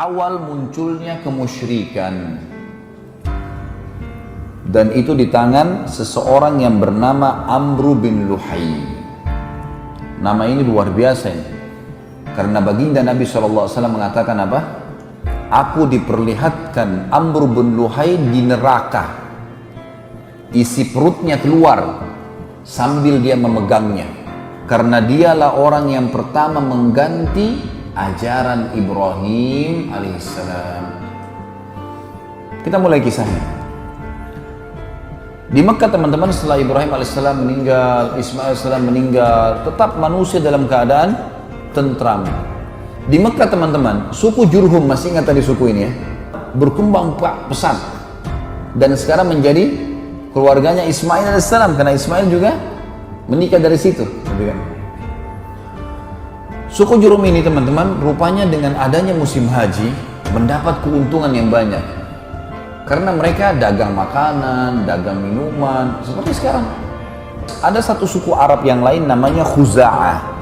awal munculnya kemusyrikan, dan itu di tangan seseorang yang bernama Amr bin Luhai. Nama ini luar biasa ini, karena baginda Nabi SAW mengatakan apa? Aku diperlihatkan Amr bin Luhai di neraka, isi perutnya keluar sambil dia memegangnya, karena dialah orang yang pertama mengganti ajaran Ibrahim alaihissalam. Kita mulai kisahnya. Di Mekah teman-teman, setelah Ibrahim alaihissalam meninggal, Ismail alaihissalam meninggal, tetap manusia dalam keadaan tentram. Di Mekah teman-teman, suku Jurhum, masih ingat tadi suku ini ya, berkembang pesat, dan sekarang menjadi keluarganya Ismail alaihissalam, karena Ismail juga menikah dari situ. Suku Jurhum ini teman-teman, rupanya dengan adanya musim haji mendapat keuntungan yang banyak, karena mereka dagang makanan, dagang minuman, seperti sekarang. Ada satu suku Arab yang lain namanya Khuza'ah.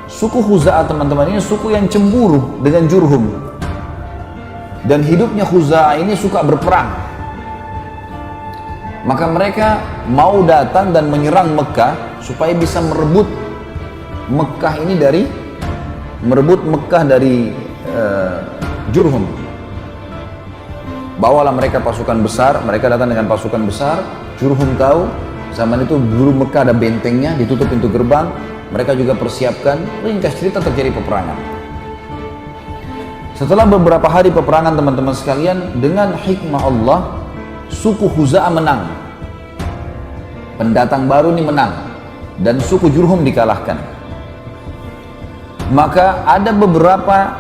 Suku Khuza'ah teman-teman ini suku yang cemburu dengan Jurhum, dan hidupnya Khuza'ah ini suka berperang. Maka mereka mau datang dan menyerang Mekah supaya bisa merebut Mekah dari Jurhum. Bawalah mereka pasukan besar, mereka datang dengan pasukan besar. Jurhum tahu, zaman itu dulu Mekah ada bentengnya, ditutup pintu gerbang. Mereka juga persiapkan, ringkas cerita terjadi peperangan. Setelah beberapa hari peperangan teman-teman sekalian, dengan hikmah Allah, suku Khuza'ah menang. Pendatang baru ini menang, dan suku Jurhum dikalahkan. Maka ada beberapa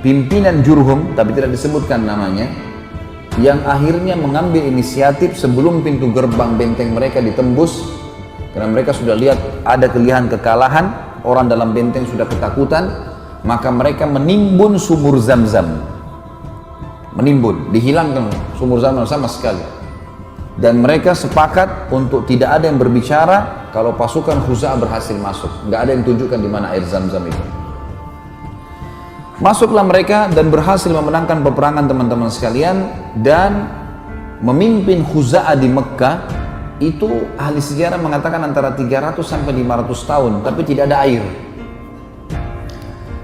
pimpinan Jurhum, tapi tidak disebutkan namanya, yang akhirnya mengambil inisiatif sebelum pintu gerbang benteng mereka ditembus, karena mereka sudah lihat ada kekalahan, orang dalam benteng sudah ketakutan, maka mereka menimbun sumur Zam-Zam. Menimbun, dihilangkan sumur Zam-Zam sama sekali. Dan mereka sepakat untuk tidak ada yang berbicara kalau pasukan Khuza'ah berhasil masuk. Nggak ada yang tunjukkan di mana air Zam-Zam itu. Masuklah mereka dan berhasil memenangkan peperangan teman-teman sekalian, dan memimpin Khuza'ah di Mekah itu ahli sejarah mengatakan antara 300 sampai 500 tahun, tapi tidak ada air.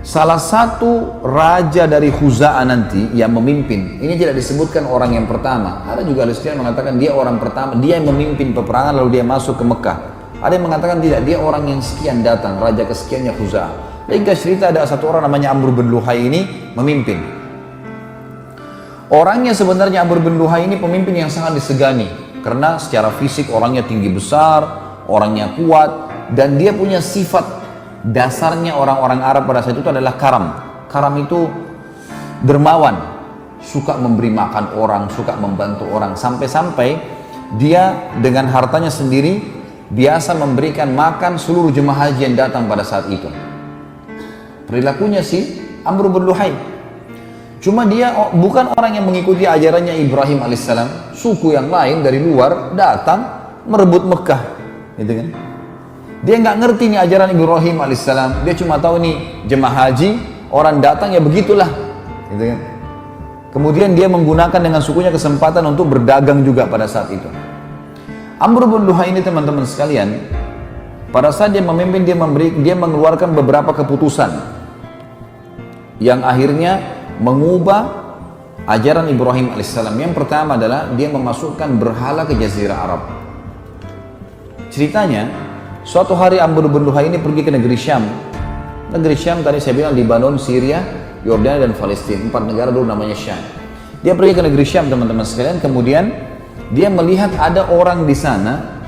Salah satu raja dari Khuza'ah nanti yang memimpin, ini tidak disebutkan orang yang pertama. Ada juga ahli sejarah mengatakan dia orang pertama, dia yang memimpin peperangan lalu dia masuk ke Mekah. Ada yang mengatakan tidak, dia orang yang sekian datang, raja kesekiannya Khuza'ah. Ringkas cerita, ada satu orang namanya Amr bin Luhai ini memimpin. Orangnya sebenarnya Amr bin Luhai ini pemimpin yang sangat disegani, karena secara fisik orangnya tinggi besar, orangnya kuat, dan dia punya sifat dasarnya orang-orang Arab pada saat itu adalah karam. Karam itu dermawan, suka memberi makan orang, suka membantu orang, sampai-sampai dia dengan hartanya sendiri biasa memberikan makan seluruh jemaah haji yang datang pada saat itu. Perilakunya si Amr bin Luhai. Cuma dia bukan orang yang mengikuti ajarannya Ibrahim alaihissalam. Suku yang lain dari luar datang merebut Mekah, gitu kan? Dia nggak ngerti nih ajaran Ibrahim alaihissalam. Dia cuma tahu nih jemaah haji, orang datang ya begitulah, gitu kan? Kemudian dia menggunakan dengan sukunya kesempatan untuk berdagang juga pada saat itu. Amr bin Luhai ini teman-teman sekalian, pada saat dia memimpin, dia mengeluarkan beberapa keputusan yang akhirnya mengubah ajaran Ibrahim alaihissalam. Yang pertama adalah dia memasukkan berhala ke Jazirah Arab. Ceritanya, suatu hari Amr bin Luhai ini pergi ke negeri Syam. Negeri Syam tadi saya bilang Lebanon, Syria, Yordania, dan Palestina. 4 negara dulu namanya Syam. Dia pergi ke negeri Syam teman-teman sekalian. Kemudian dia melihat ada orang di sana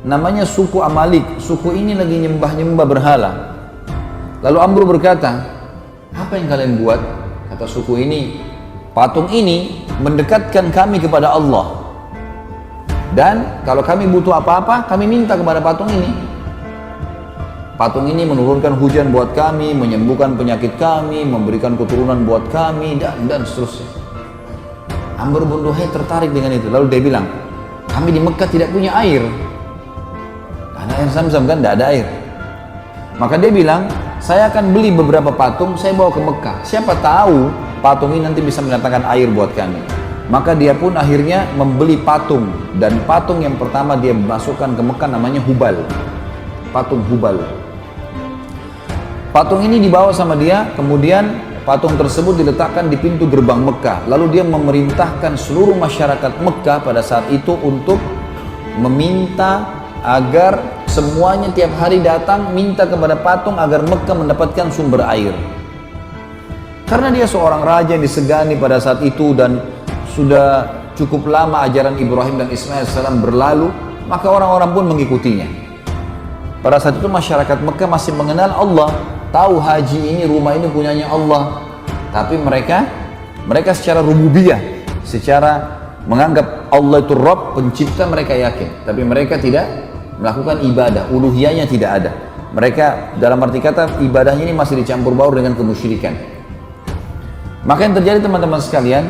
namanya suku Amalik. Suku ini lagi nyembah-nyembah berhala. Lalu Amr berkata, apa yang kalian buat? Kata suku ini, patung ini mendekatkan kami kepada Allah, dan kalau kami butuh apa-apa, kami minta kepada patung ini. Patung ini menurunkan hujan buat kami, menyembuhkan penyakit kami, memberikan keturunan buat kami, dan seterusnya. Amr bin Luhai tertarik dengan itu. Lalu dia bilang, kami di Mekah tidak punya air. Ada air Zam-Zam kan? Tidak ada air. Maka dia bilang, saya akan beli beberapa patung, saya bawa ke Mekah. Siapa tahu patung ini nanti bisa mendatangkan air buat kami. Maka dia pun akhirnya membeli patung, dan patung yang pertama dia masukkan ke Mekah namanya Hubal. Patung Hubal. Patung ini dibawa sama dia, kemudian patung tersebut diletakkan di pintu gerbang Mekah. Lalu dia memerintahkan seluruh masyarakat Mekah pada saat itu untuk meminta agar semuanya tiap hari datang minta kepada patung agar Mekah mendapatkan sumber air. Karena dia seorang raja yang disegani pada saat itu dan sudah cukup lama ajaran Ibrahim dan Ismail AS berlalu, maka orang-orang pun mengikutinya. Pada saat itu masyarakat Mekah masih mengenal Allah, tahu haji ini, rumah ini punyanya Allah. Tapi mereka secara rububiyah, secara menganggap Allah itu Rabb, pencipta, mereka yakin. Tapi mereka tidak melakukan ibadah, uluhiyahnya tidak ada. Mereka dalam arti kata ibadahnya ini masih dicampur baur dengan kemusyrikan. Maka yang terjadi teman-teman sekalian,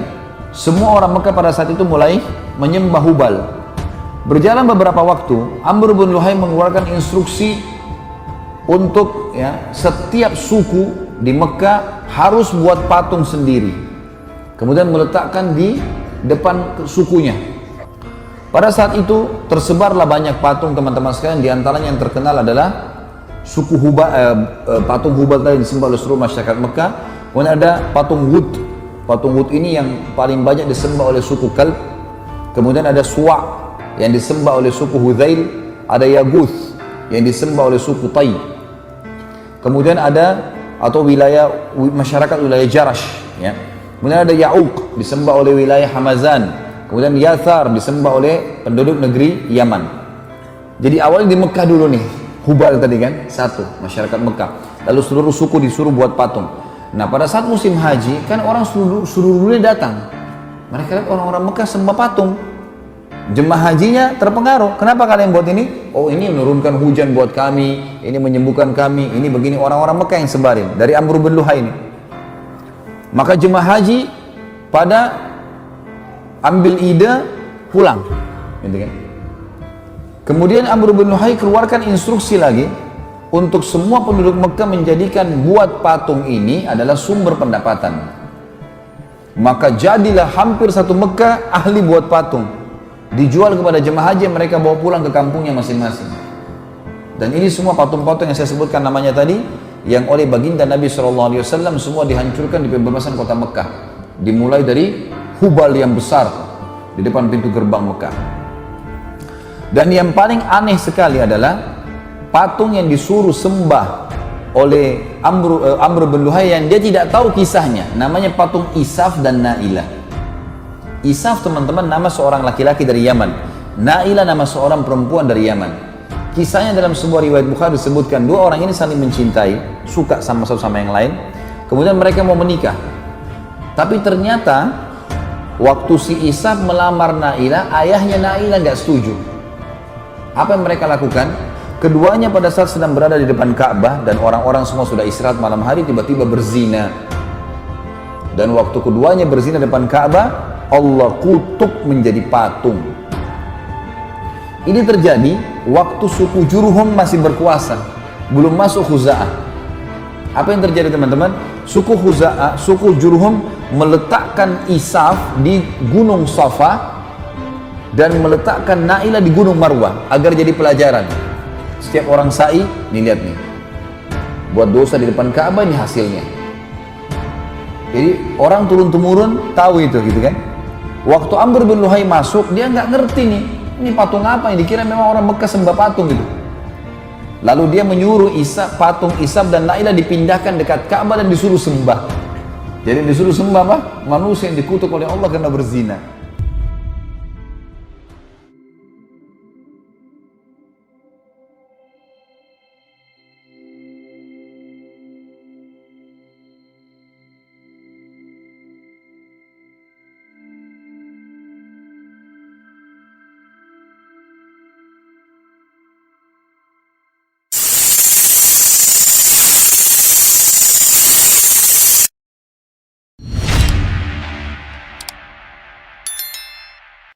semua orang Mekah pada saat itu mulai menyembah Hubal. Berjalan beberapa waktu, Amr bin Luhai mengeluarkan instruksi untuk setiap suku di Mekah harus buat patung sendiri. Kemudian meletakkan di depan sukunya. Pada saat itu tersebarlah banyak patung teman-teman sekalian. Di antaranya yang terkenal adalah suku patung Hubal tadi disembah oleh seluruh masyarakat Mekah. Kemudian ada patung Wud. Patung Wud ini yang paling banyak disembah oleh suku Kalb. Kemudian ada Suwa' yang disembah oleh suku Hudzail. Ada Yaguth yang disembah oleh suku Tai. Kemudian ada masyarakat wilayah Jarash. Kemudian ada Ya'uq disembah oleh wilayah Hamazan. Kemudian Yathar disembah oleh penduduk negeri Yaman. Jadi awalnya di Mekah dulu nih, Hubal tadi kan, satu, masyarakat Mekah. Lalu seluruh suku disuruh buat patung. Nah pada saat musim haji, kan orang seluruh dunia datang. Mereka lihat orang-orang Mekah sembah patung. Jemaah hajinya terpengaruh. Kenapa kalian buat ini? Oh ini menurunkan hujan buat kami, ini menyembuhkan kami, ini begini. Orang-orang Mekah yang sebarin, dari Amr bin Luhai ini. Maka jemaah haji pada ambil ide pulang, gitu kan? Kemudian Amr bin Luhai keluarkan instruksi lagi untuk semua penduduk Mekah menjadikan buat patung ini adalah sumber pendapatan. Maka jadilah hampir satu Mekah ahli buat patung, dijual kepada jemaah haji yang mereka bawa pulang ke kampungnya masing-masing. Dan ini semua patung-patung yang saya sebutkan namanya tadi, yang oleh baginda Nabi SAW semua dihancurkan di pembebasan kota Mekah. Dimulai dari Hubal yang besar di depan pintu gerbang Mekah. Dan yang paling aneh sekali adalah patung yang disuruh sembah oleh Amr bin Luhai yang dia tidak tahu kisahnya. Namanya patung Isaf dan Nailah. Isaf teman-teman nama seorang laki-laki dari Yaman. Nailah nama seorang perempuan dari Yaman. Kisahnya dalam sebuah riwayat Bukhari disebutkan dua orang ini saling mencintai, suka sama satu sama yang lain. Kemudian mereka mau menikah. Tapi ternyata waktu si Isaf melamar Nailah, ayahnya Nailah nggak setuju. Apa yang mereka lakukan? Keduanya pada saat sedang berada di depan Ka'bah dan orang-orang semua sudah istirahat malam hari, tiba-tiba berzina. Dan waktu keduanya berzina di depan Ka'bah, Allah kutuk menjadi patung. Ini terjadi waktu suku Jurhum masih berkuasa, belum masuk Khuza'ah. Apa yang terjadi teman-teman? Suku Jurhum meletakkan Isaf di Gunung Safa dan meletakkan Nailah di Gunung Marwah agar jadi pelajaran. Setiap orang sa'i, nih lihat nih, buat dosa di depan Ka'bah, ini hasilnya. Jadi orang turun-temurun tahu itu gitu kan. Waktu Amr bin Luhai masuk, dia nggak ngerti nih, ini patung apa ini, dikira memang orang Mekah sembah patung gitu. Lalu dia menyuruh patung Isaf dan Nailah dipindahkan dekat Ka'bah dan disuruh sembah. Jadi disuruh sembah apa? Manusia yang dikutuk oleh Allah karena berzina.